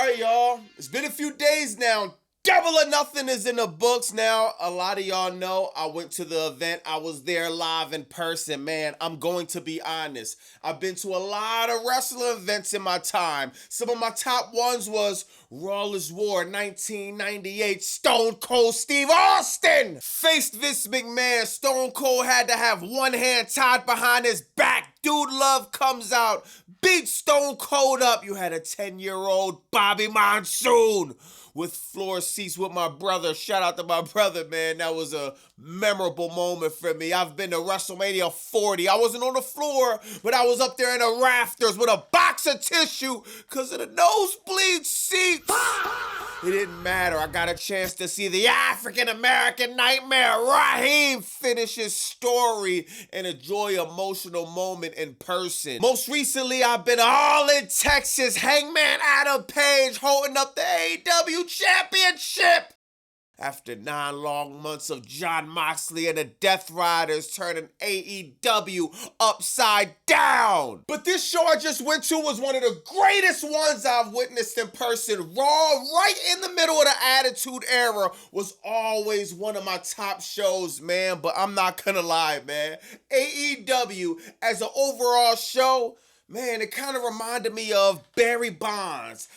right, y'all. It's been a few days now. Double or Nothing is in the books now. A lot of y'all know I went to the event. I was there live in person. Man, I'm going to be honest. I've been to a lot of wrestling events in my time. Some of my top ones was Rawless War 1998. Stone Cold Steve Austin faced Vince McMahon. Stone Cold had to have one hand tied behind his back. Dude Love comes out, beats Stone Cold up. You had a 10-year-old Bobby Monsoon with floor seats with my brother. Shout out to my brother, man. That was a memorable moment for me. I've been to WrestleMania 40. I wasn't on the floor, but I was up there in the rafters with a box of tissue because of the nosebleed seats. It didn't matter. I got a chance to see the African-American Nightmare, Raheem, finish his story and enjoy an emotional moment in person. Most recently, I've been all in Texas. Hangman Adam Page holding up the AEW Championship. After 9 long months of Jon Moxley and the Death Riders turning AEW upside down. But this show I just went to was one of the greatest ones I've witnessed in person. Raw, right in the middle of the Attitude Era, was always one of my top shows, man. But I'm not gonna lie, man. AEW, as an overall show, man, it kind of reminded me of Barry Bonds,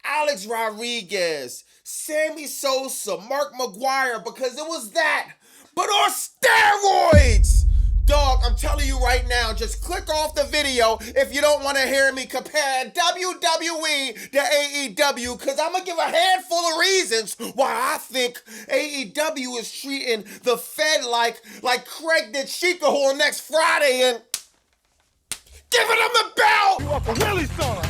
Alex Rodriguez, Sammy Sosa, Mark McGuire, because it was that, but on steroids! Dog, I'm telling you right now, just click off the video if you don't want to hear me compare WWE to AEW, because I'm going to give a handful of reasons why I think AEW is treating the Fed like Craig did Chica Hole next Friday and giving them the belt! You up a Willie son!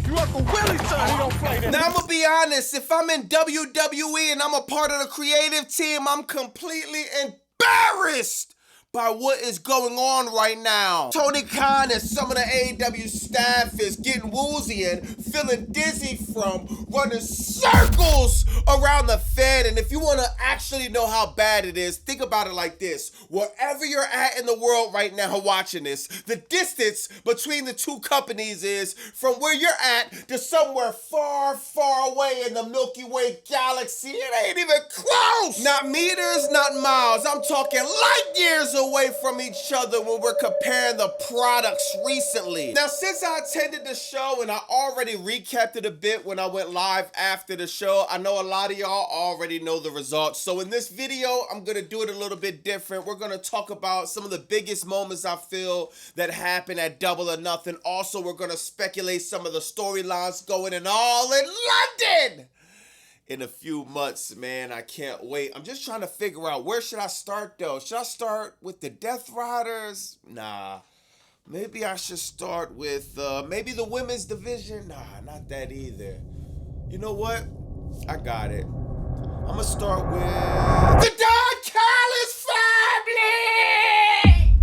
You Uncle Willie son, he don't play that. Now, I'm gonna be honest, if I'm in WWE and I'm a part of the creative team, I'm completely embarrassed by what is going on right now. Tony Khan and some of the AEW staff is getting woozy and feeling dizzy from running circles around the Fed. And if you want to actually know how bad it is, think about it like this. Wherever you're at in the world right now watching this, the distance between the two companies is from where you're at to somewhere far, far away in the Milky Way galaxy. It ain't even close. Not meters, not miles. I'm talking light years away from each other when we're comparing the products recently. Now, since I attended the show and I already recapped it a bit when I went live after the show, I know a lot of y'all already know the results. So in this video, I'm gonna do it a little bit different. We're gonna talk about some of the biggest moments I feel that happened at Double or Nothing. Also, we're gonna speculate some of the storylines going in all in London in a few months, man. I can't wait. I'm just trying to figure out, where should I start though? Should I start with the Death Riders? Nah. Maybe I should start with maybe the women's division? Nah, not that either. You know what? I got it. I'm gonna start with the Don Callis family!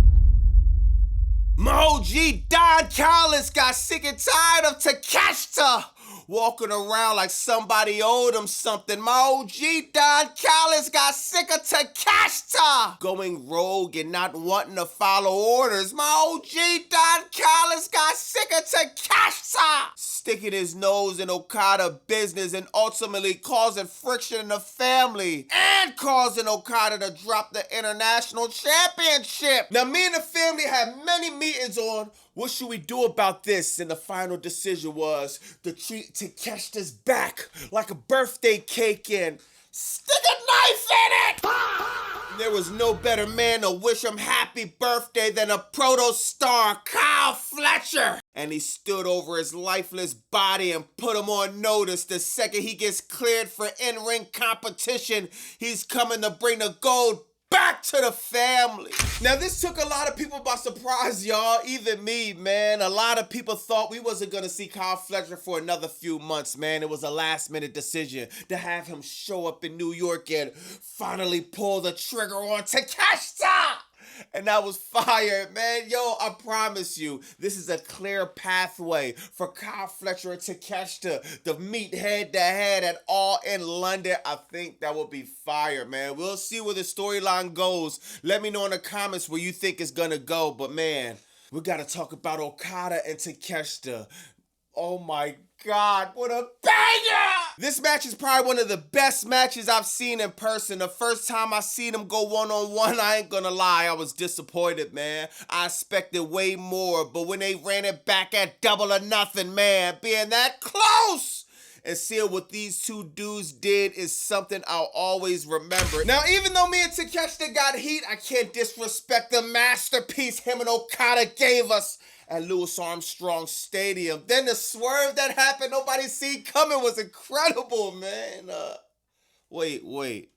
My OG Don Callis got sick and tired of Takeshita walking around like somebody owed him something. My OG Don Callis got sick of Takeshita going rogue and not wanting to follow orders. My OG Don Callis got sick of Takeshita sticking his nose in Okada business and ultimately causing friction in the family and causing Okada to drop the international championship. Now, me and the family had many meetings on what should we do about this, and the final decision was to treat Takeshita's back like a birthday cake and stick a knife in it! There was no better man to wish him happy birthday than a proto-star, Kyle Fletcher. And he stood over his lifeless body and put him on notice. The second he gets cleared for in-ring competition, he's coming to bring the gold back to the family. Now, this took a lot of people by surprise, y'all. Even me, man. A lot of people thought we wasn't gonna see Kyle Fletcher for another few months, man. It was a last-minute decision to have him show up in New York and finally pull the trigger on Takeshita. And that was fire, man. Yo, I promise you, this is a clear pathway for Kyle Fletcher and Takeshita to meet head-to-head at All in London. I think that will be fire, man. We'll see where the storyline goes. Let me know in the comments where you think it's gonna go. But, man, we gotta talk about Okada and Takeshita. Oh my God, what a banger! This match is probably one of the best matches I've seen in person. The first time I seen them go one-on-one, I ain't gonna lie, I was disappointed, man. I expected way more, but when they ran it back at Double or Nothing, man, being that close and seeing what these two dudes did is something I'll always remember. Now, even though me and Takeshita got heat, I can't disrespect the masterpiece him and Okada gave us at Louis Armstrong Stadium. Then the swerve that happened, nobody seen coming, was incredible, man. Wait.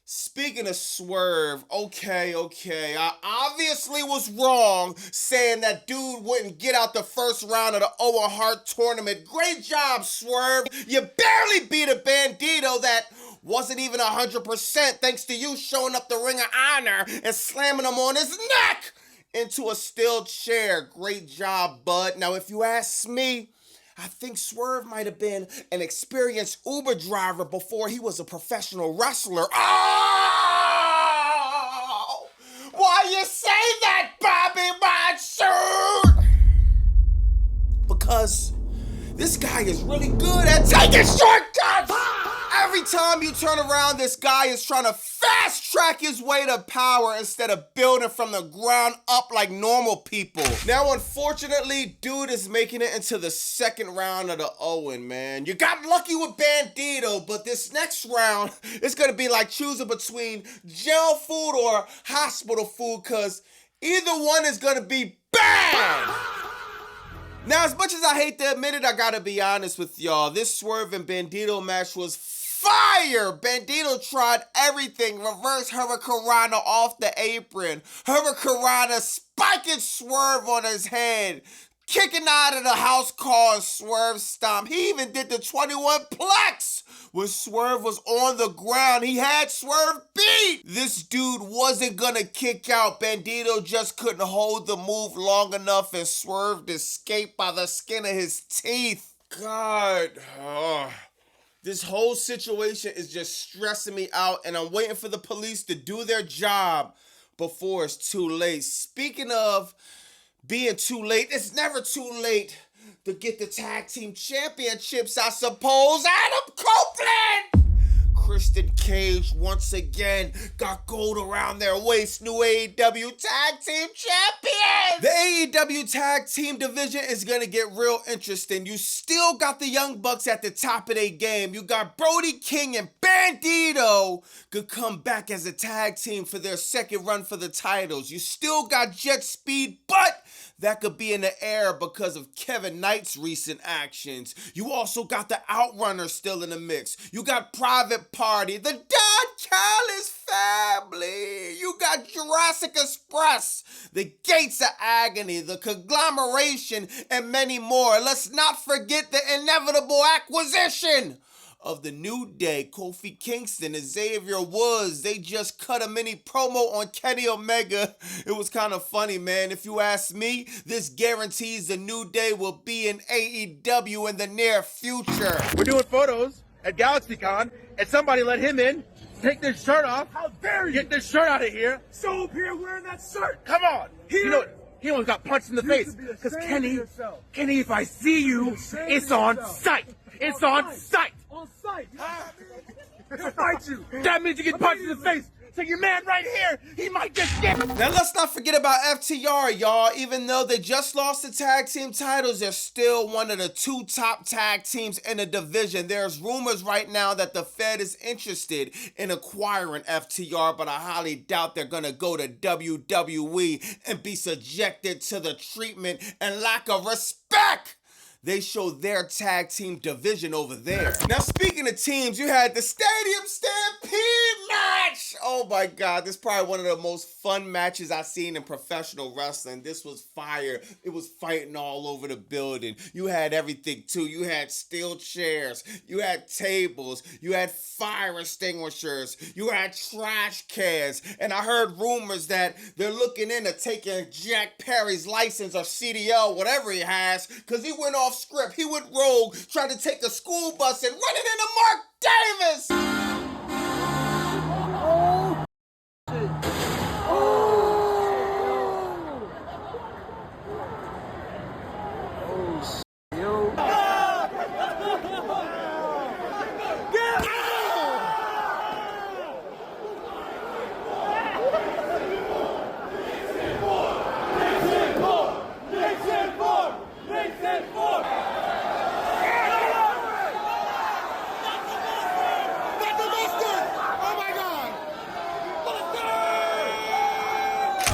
Speaking of swerve, okay, I obviously was wrong saying that dude wouldn't get out the first round of the Owen Hart tournament. Great job, Swerve. You barely beat a Bandito that wasn't even 100% thanks to you showing up the Ring of Honor and slamming him on his neck into a steel chair. Great job, bud. Now, if you ask me, I think Swerve might have been an experienced Uber driver before he was a professional wrestler. Oh! Why you say that, Bobby Monsoon? Because this guy is really good at taking shortcuts! Every time you turn around, this guy is trying to fast track his way to power instead of building from the ground up like normal people. Now, unfortunately, dude is making it into the second round of the Owen, man. You got lucky with Bandito, but this next round is gonna be like choosing between jail food or hospital food, cause either one is gonna be bad. Now, as much as I hate to admit it, I gotta be honest with y'all. This Swerve and Bandito match was fire! Bandito tried everything. Reverse Hurricanrana off the apron. Hurricanrana spiking Swerve on his head. Kicking out of the house call Swerve stomp. He even did the 21 plex when Swerve was on the ground. He had Swerve beat. This dude wasn't gonna kick out. Bandito just couldn't hold the move long enough and Swerve escaped by the skin of his teeth. God. This whole situation is just stressing me out and I'm waiting for the police to do their job before it's too late. Speaking of being too late, it's never too late to get the tag team championships, I suppose. Adam Copeland! Christian Cage once again got gold around their waist. New AEW Tag Team Champions! The AEW Tag Team division is gonna get real interesting. You still got the Young Bucks at the top of their game. You got Brody King and Bandito could come back as a tag team for their second run for the titles. You still got Jet Speed, but that could be in the air because of Kevin Knight's recent actions. You also got the Outrunners still in the mix. You got Private Party, the Don Callis family. You got Jurassic Express, the Gates of Agony, the Conglomeration, and many more. Let's not forget the inevitable acquisition of the New Day, Kofi Kingston and Xavier Woods. They just cut a mini promo on Kenny Omega. It was kind of funny, man. If you ask me, this guarantees the New Day will be in AEW in the near future. We're doing photos at GalaxyCon, and somebody let him in. Take this shirt off. How dare you! Get this shirt out of here. Show up here wearing that shirt. Come on. Here. You know, he almost got punched in the face. Because Kenny, if I see you, it's on sight. It's on sight. On sight. He'll fight you. That means you get punched in the face. So your man right here, he might just get. Now let's not forget about FTR, y'all. Even though they just lost the tag team titles, they're still one of the two top tag teams in the division. There's rumors right now that the Fed is interested in acquiring FTR, but I highly doubt they're gonna go to WWE and be subjected to the treatment and lack of respect they show their tag team division over there. Now, speaking of teams, you had the Stadium Stampede match. Oh my God, this is probably one of the most fun matches I've seen in professional wrestling. This was fire. It was fighting all over the building. You had everything too. You had steel chairs. You had tables. You had fire extinguishers. You had trash cans. And I heard rumors that they're looking into taking Jack Perry's license or CDL, whatever he has, because he went off script. He went rogue, tried to take a school bus and run it into Mark Davis.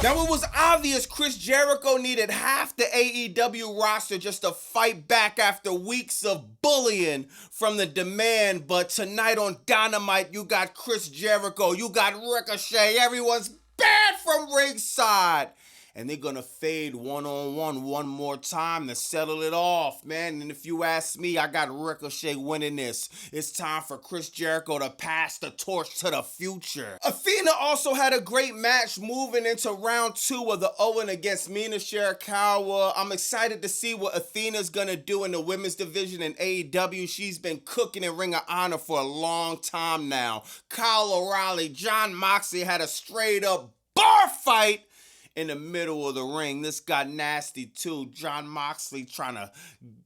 Now, it was obvious Chris Jericho needed half the AEW roster just to fight back after weeks of bullying from the Demand, but tonight on Dynamite, you got Chris Jericho, you got Ricochet, everyone's banned from ringside. And they're gonna fade one-on-one one more time to settle it off, man. And if you ask me, I got Ricochet winning this. It's time for Chris Jericho to pass the torch to the future. Athena also had a great match moving into round 2 of the Owen against Mina Shirakawa. I'm excited to see what Athena's gonna do in the women's division in AEW. She's been cooking in Ring of Honor for a long time now. Kyle O'Reilly, Jon Moxley had a straight up bar fight in the middle of the ring. This got nasty too. Jon Moxley trying to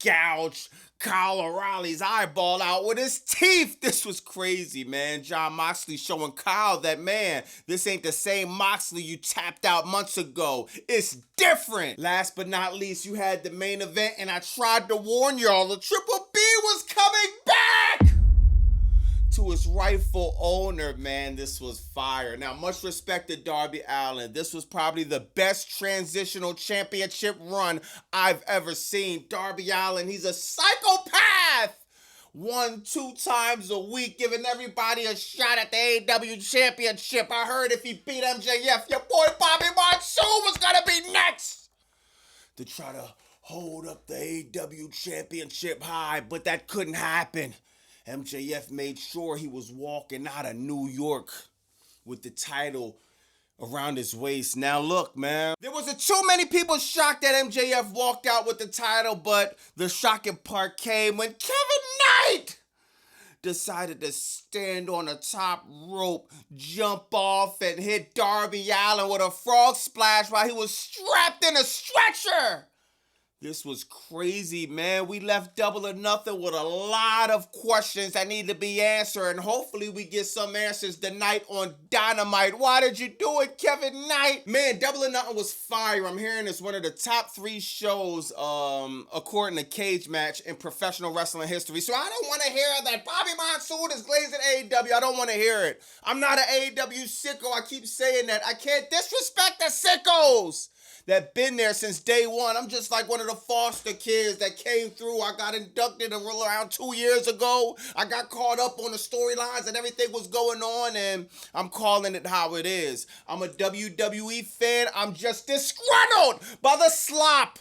gouge Kyle O'Reilly's eyeball out with his teeth. This was crazy, man. Jon Moxley showing Kyle that, man, this ain't the same Moxley you tapped out months ago. It's different. Last but not least, you had the main event, and I tried to warn y'all, the Triple B was coming back to its rightful owner, man. This was fire. Now, much respect to Darby Allin. This was probably the best transitional championship run I've ever seen. Darby Allin, he's a psychopath. 1-2 times a week, giving everybody a shot at the AEW championship. I heard if he beat MJF, your boy Bobby Monsoon was gonna be next to try to hold up the AEW championship high, but that couldn't happen. MJF made sure he was walking out of New York with the title around his waist. Now look, man, there wasn't too many people shocked that MJF walked out with the title, but the shocking part came when Kevin Knight decided to stand on the top rope, jump off, and hit Darby Allin with a frog splash while he was strapped in a stretcher. This was crazy, man. We left Double or Nothing with a lot of questions that need to be answered, and hopefully we get some answers tonight on Dynamite. Why did you do it, Kevin Knight? Man, Double or Nothing was fire. I'm hearing it's one of the top 3 shows, according to Cage Match, in professional wrestling history. So I don't want to hear that Bobby Monsoon is glazing AEW. I don't want to hear it. I'm not an AEW sicko. I keep saying that. I can't disrespect the sickos that been there since day one. I'm just like one of the foster kids that came through. I got inducted around 2 years ago. I got caught up on the storylines and everything was going on, and I'm calling it how it is. I'm a WWE fan. I'm just disgruntled by the slop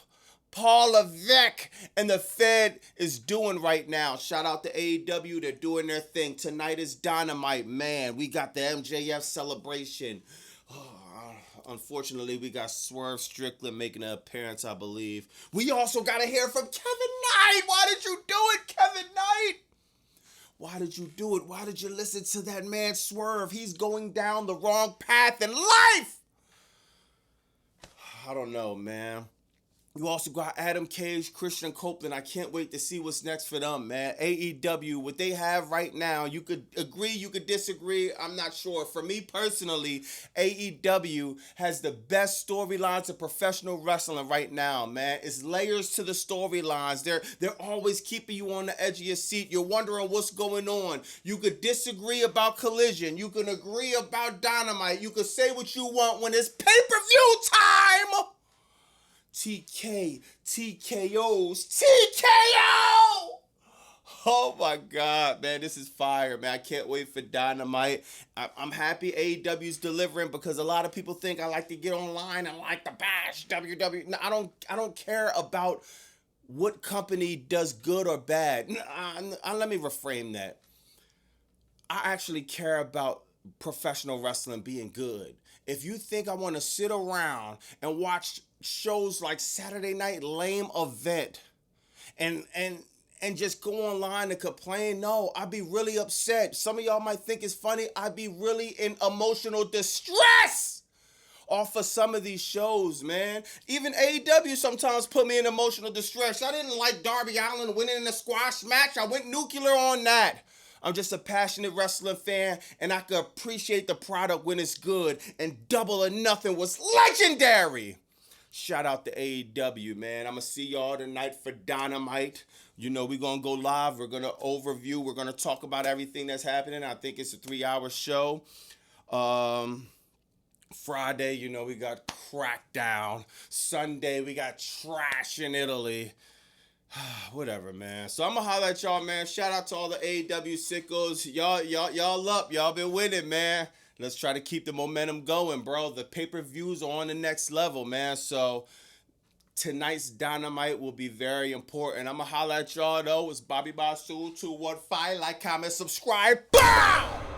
Paul Levesque and the Fed is doing right now. Shout out to AEW. They're doing their thing. Tonight is Dynamite, man. We got the MJF celebration. Unfortunately, we got Swerve Strickland making an appearance, I believe. We also got to hear from Kevin Knight. Why did you do it, Kevin Knight? Why did you do it? Why did you listen to that man Swerve? He's going down the wrong path in life. I don't know, man. You also got Adam Cage, Christian Copeland. I can't wait to see what's next for them, man. AEW, what they have right now, you could agree, you could disagree. I'm not sure. For me personally, AEW has the best storylines of professional wrestling right now, man. It's layers to the storylines. They're always keeping you on the edge of your seat. You're wondering what's going on. You could disagree about Collision. You can agree about Dynamite. You could say what you want when it's pay-per-view time. TKOs, TKO! Oh my God, man, this is fire, man. I can't wait for Dynamite. I'm happy AEW's delivering because a lot of people think I like to get online and like to bash WWE. No, I don't care about what company does good or bad. Let me reframe that. I actually care about professional wrestling being good. If you think I want to sit around and watch shows like Saturday Night Lame Event and just go online and complain, no, I'd be really upset. Some of y'all might think it's funny. I'd be really in emotional distress off of some of these shows, man. Even AEW sometimes put me in emotional distress. I didn't like Darby Allin winning in a squash match. I went nuclear on that. I'm just a passionate wrestling fan, and I can appreciate the product when it's good, and Double or Nothing was legendary. Shout out to AEW, man. I'm going to see y'all tonight for Dynamite. You know, we're going to go live. We're going to overview. We're going to talk about everything that's happening. I think it's a 3-hour show. Friday, you know, we got Crackdown. Sunday, we got Trash in Italy. Whatever, man. So I'm gonna holler at y'all, man. Shout out to all the AEW sickos. Y'all up. Y'all been winning, man. Let's try to keep the momentum going, bro. The pay-per-views are on the next level, man. So tonight's Dynamite will be very important. I'm gonna holler at y'all, though. It's Bobby Basu 215. Like, comment, subscribe. Bow!